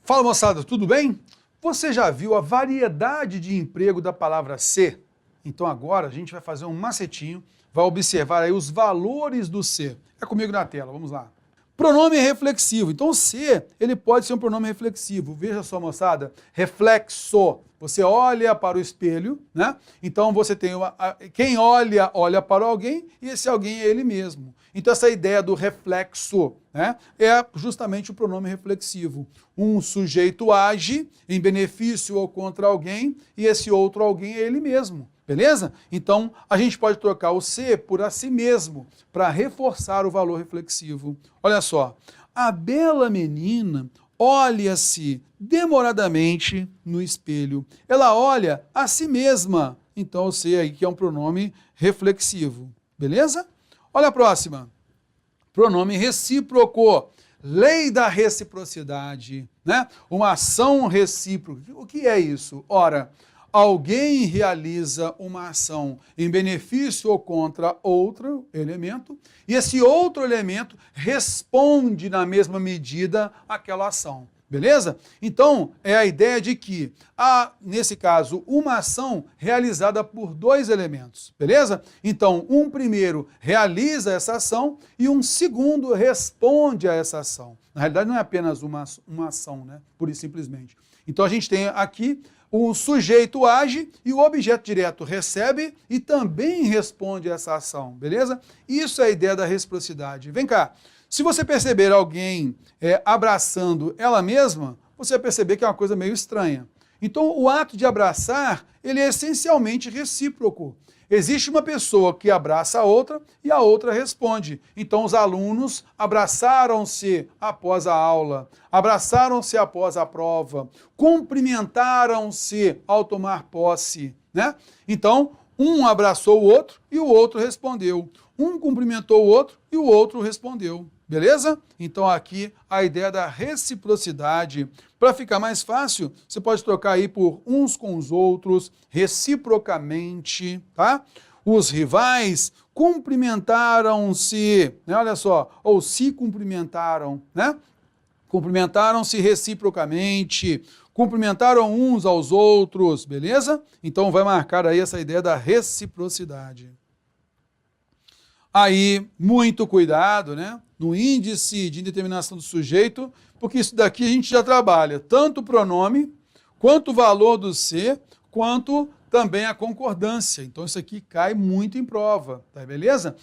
Fala, moçada, tudo bem? Você já viu a variedade de emprego da palavra ser? Então agora a gente vai fazer um macetinho, vai observar aí os valores do ser. É comigo na tela, vamos lá. Pronome reflexivo. Então o ser, ele pode ser um pronome reflexivo. Veja só, moçada, reflexo. Você olha para o espelho, né? Então você tem quem olha, olha para alguém e esse alguém é ele mesmo. Então essa ideia do reflexo, né, é justamente o pronome reflexivo. Um sujeito age em benefício ou contra alguém e esse outro alguém é ele mesmo. Beleza? Então, a gente pode trocar o ser por a si mesmo, para reforçar o valor reflexivo. Olha só, a bela menina olha-se demoradamente no espelho. Ela olha a si mesma. Então, o ser aí que é um pronome reflexivo. Beleza? Olha a próxima. Pronome recíproco. Lei da reciprocidade, né? Uma ação recíproca. O que é isso? Ora, alguém realiza uma ação em benefício ou contra outro elemento, e esse outro elemento responde na mesma medida àquela ação. Beleza? Então, é a ideia de que há, nesse caso, uma ação realizada por dois elementos. Beleza? Então, um primeiro realiza essa ação e um segundo responde a essa ação. Na realidade, não é apenas uma ação, né? Pura e simplesmente. Então, a gente tem aqui o sujeito age e o objeto direto recebe e também responde a essa ação, beleza? Isso é a ideia da reciprocidade. Vem cá, se você perceber alguém abraçando ela mesma, você vai perceber que é uma coisa meio estranha. Então, o ato de abraçar, ele é essencialmente recíproco. Existe uma pessoa que abraça a outra e a outra responde. Então, os alunos abraçaram-se após a aula, abraçaram-se após a prova, cumprimentaram-se ao tomar posse, né? Então, um abraçou o outro e o outro respondeu. Um cumprimentou o outro e o outro respondeu. Beleza? Então aqui a ideia da reciprocidade. Para ficar mais fácil, você pode trocar aí por uns com os outros, reciprocamente, tá? Os rivais cumprimentaram-se, né? Olha só, ou se cumprimentaram, né? Cumprimentaram-se reciprocamente, cumprimentaram uns aos outros, beleza? Então vai marcar aí essa ideia da reciprocidade. Aí, muito cuidado, né? No índice de indeterminação do sujeito, porque isso daqui a gente já trabalha tanto o pronome, quanto o valor do ser, quanto também a concordância. Então isso aqui cai muito em prova, tá beleza?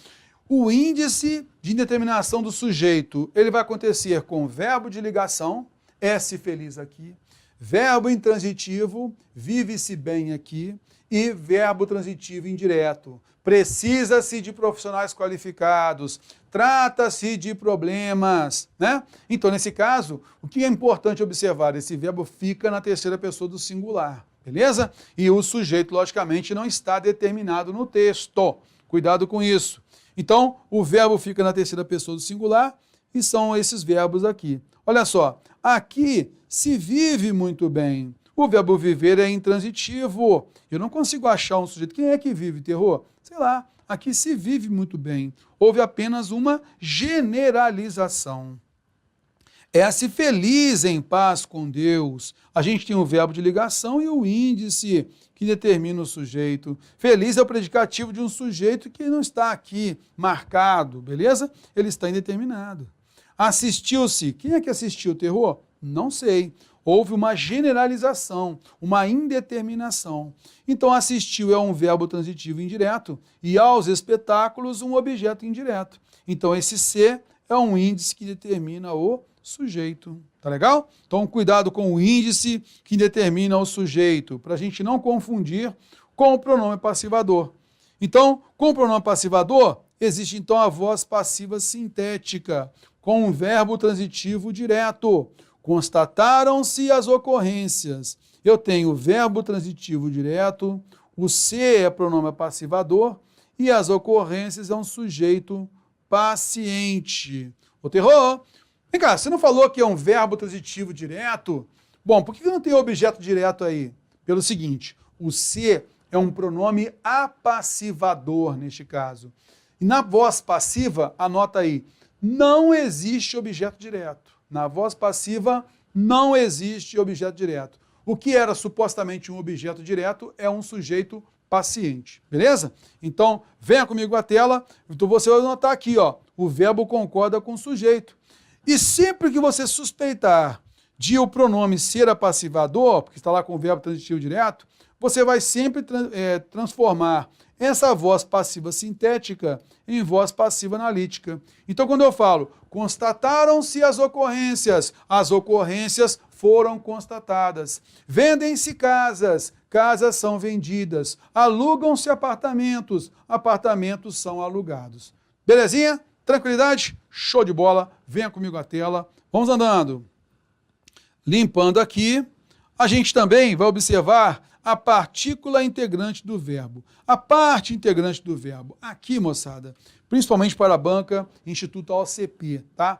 O índice de indeterminação do sujeito, ele vai acontecer com verbo de ligação, é-se feliz aqui, verbo intransitivo, vive-se bem aqui, e verbo transitivo indireto. Precisa-se de profissionais qualificados, trata-se de problemas, né? Então, nesse caso, o que é importante observar? Esse verbo fica na terceira pessoa do singular, beleza? E o sujeito, logicamente, não está determinado no texto. Cuidado com isso. Então, o verbo fica na terceira pessoa do singular e são esses verbos aqui. Olha só, aqui se vive muito bem. O verbo viver é intransitivo. Eu não consigo achar um sujeito. Quem é que vive, terror? Sei lá, aqui se vive muito bem. Houve apenas uma generalização. É-se feliz em paz com Deus. A gente tem o verbo de ligação e o índice que determina o sujeito. Feliz é o predicativo de um sujeito que não está aqui marcado, beleza? Ele está indeterminado. Assistiu-se. Quem é que assistiu, terror? Não sei. Houve uma generalização, uma indeterminação. Então, assistiu é um verbo transitivo indireto e aos espetáculos um objeto indireto. Então, esse ser é um índice que determina o sujeito. Tá legal? Então, cuidado com o índice que determina o sujeito, para a gente não confundir com o pronome passivador. Então, com o pronome passivador, existe então a voz passiva sintética, com um verbo transitivo direto. Constataram-se as ocorrências. Eu tenho o verbo transitivo direto, o ser é pronome passivador e as ocorrências é um sujeito paciente. Ô terror, vem cá, você não falou que é um verbo transitivo direto? Bom, por que não tem objeto direto aí? Pelo seguinte, o ser é um pronome apassivador neste caso. E na voz passiva, anota aí, não existe objeto direto. Na voz passiva não existe objeto direto. O que era supostamente um objeto direto é um sujeito paciente, beleza? Então, venha comigo à tela, então você vai notar aqui, ó, o verbo concorda com o sujeito. E sempre que você suspeitar de o pronome ser apassivador, porque está lá com o verbo transitivo direto, você vai sempre transformar essa voz passiva sintética em voz passiva analítica. Então, quando eu falo, constataram-se as ocorrências foram constatadas. Vendem-se casas, casas são vendidas. Alugam-se apartamentos, apartamentos são alugados. Belezinha? Tranquilidade? Show de bola. Venha comigo à tela. Vamos andando. Limpando aqui, a gente também vai observar a partícula integrante do verbo. A parte integrante do verbo. Aqui, moçada, principalmente para a banca, Instituto OCP, tá?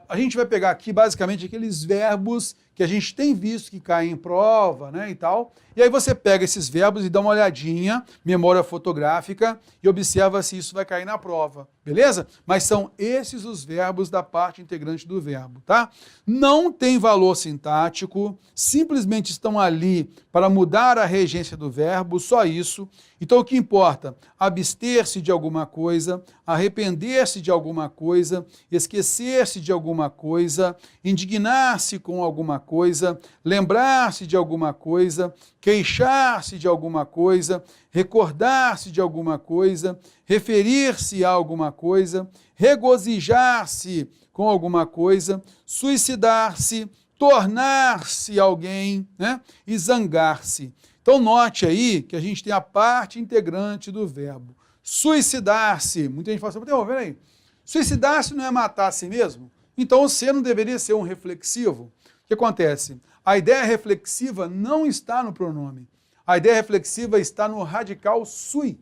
A gente vai pegar aqui, basicamente, aqueles verbos que a gente tem visto que caem em prova, né, e tal. E aí você pega esses verbos e dá uma olhadinha, memória fotográfica, e observa se isso vai cair na prova, beleza? Mas são esses os verbos da parte integrante do verbo, tá? Não tem valor sintático, simplesmente estão ali para mudar a regência do verbo, só isso. Então o que importa? Abster-se de alguma coisa, arrepender-se de alguma coisa, esquecer-se de alguma coisa, indignar-se com alguma coisa, lembrar-se de alguma coisa, queixar-se de alguma coisa, recordar-se de alguma coisa, referir-se a alguma coisa, regozijar-se com alguma coisa, suicidar-se, tornar-se alguém, né? E zangar-se. Então note aí que a gente tem a parte integrante do verbo. Suicidar-se. Muita gente fala assim, peraí, suicidar-se não é matar a si mesmo? Então o ser não deveria ser um reflexivo? O que acontece? A ideia reflexiva não está no pronome. A ideia reflexiva está no radical sui.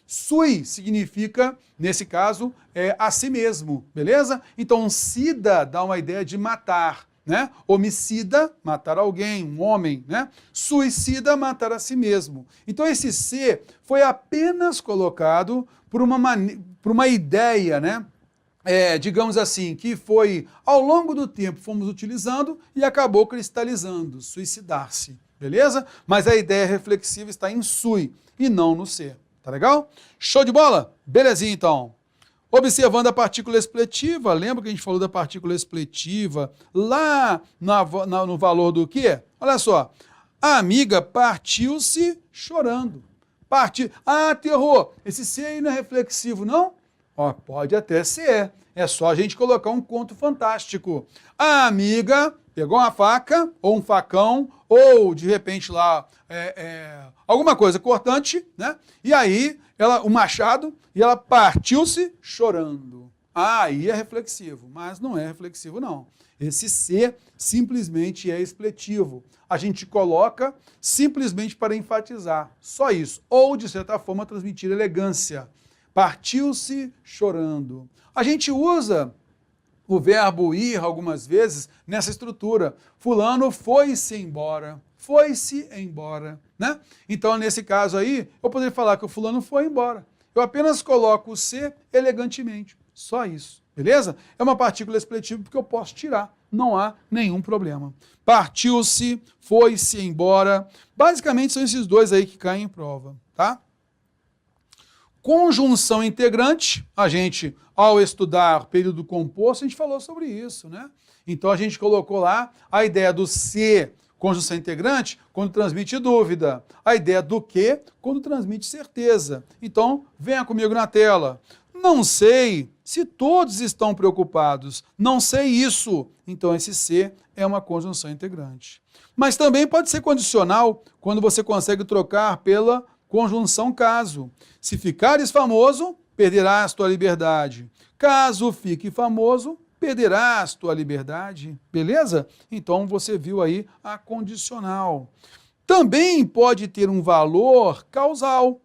Sui significa, nesse caso, a si mesmo, beleza? Então, sida dá uma ideia de matar, né? Homicida, matar alguém, um homem, né? Suicida, matar a si mesmo. Então, esse ser foi apenas colocado por uma ideia, né? Digamos assim, que foi, ao longo do tempo, fomos utilizando e acabou cristalizando, suicidar-se, beleza? Mas a ideia reflexiva está em sui e não no ser, tá legal? Show de bola? Belezinha, então. Observando a partícula expletiva, lembra que a gente falou da partícula expletiva lá no valor do quê? Olha só, a amiga partiu-se chorando. Terror, esse ser aí não é reflexivo, não? Pode até ser, é só a gente colocar um conto fantástico. A amiga pegou uma faca, ou um facão, ou de repente lá, alguma coisa cortante, né? E aí, o machado, e ela partiu-se chorando. Aí é reflexivo, mas não é reflexivo não. Esse ser simplesmente é expletivo. A gente coloca simplesmente para enfatizar, só isso. Ou, de certa forma, transmitir elegância. Partiu-se chorando. A gente usa o verbo ir algumas vezes nessa estrutura. Fulano foi-se embora. Foi-se embora, né? Então, nesse caso aí, eu poderia falar que o fulano foi embora. Eu apenas coloco o ser elegantemente. Só isso, beleza? É uma partícula expletiva porque eu posso tirar. Não há nenhum problema. Partiu-se, foi-se embora. Basicamente, são esses dois aí que caem em prova, tá? Conjunção integrante, a gente, ao estudar período composto, a gente falou sobre isso, né? Então, a gente colocou lá a ideia do ser, conjunção integrante, quando transmite dúvida. A ideia do que, quando transmite certeza. Então, venha comigo na tela. Não sei se todos estão preocupados. Não sei isso. Então, esse ser é uma conjunção integrante. Mas também pode ser condicional, quando você consegue trocar pela conjunção caso. Se ficares famoso, perderás tua liberdade. Caso fique famoso, perderás tua liberdade. Beleza? Então você viu aí a condicional. Também pode ter um valor causal.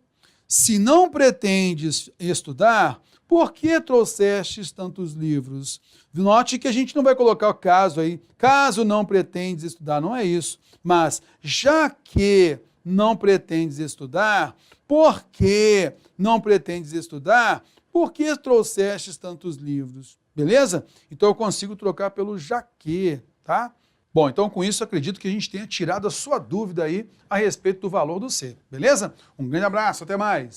Se não pretendes estudar, por que trouxestes tantos livros? Note que a gente não vai colocar o caso aí. Caso não pretendes estudar, não é isso. Mas já que não pretendes estudar, por que não pretendes estudar? Por que trouxestes tantos livros? Beleza? Então eu consigo trocar pelo já que, tá? Bom, então com isso acredito que a gente tenha tirado a sua dúvida aí a respeito do valor do C, beleza? Um grande abraço, até mais!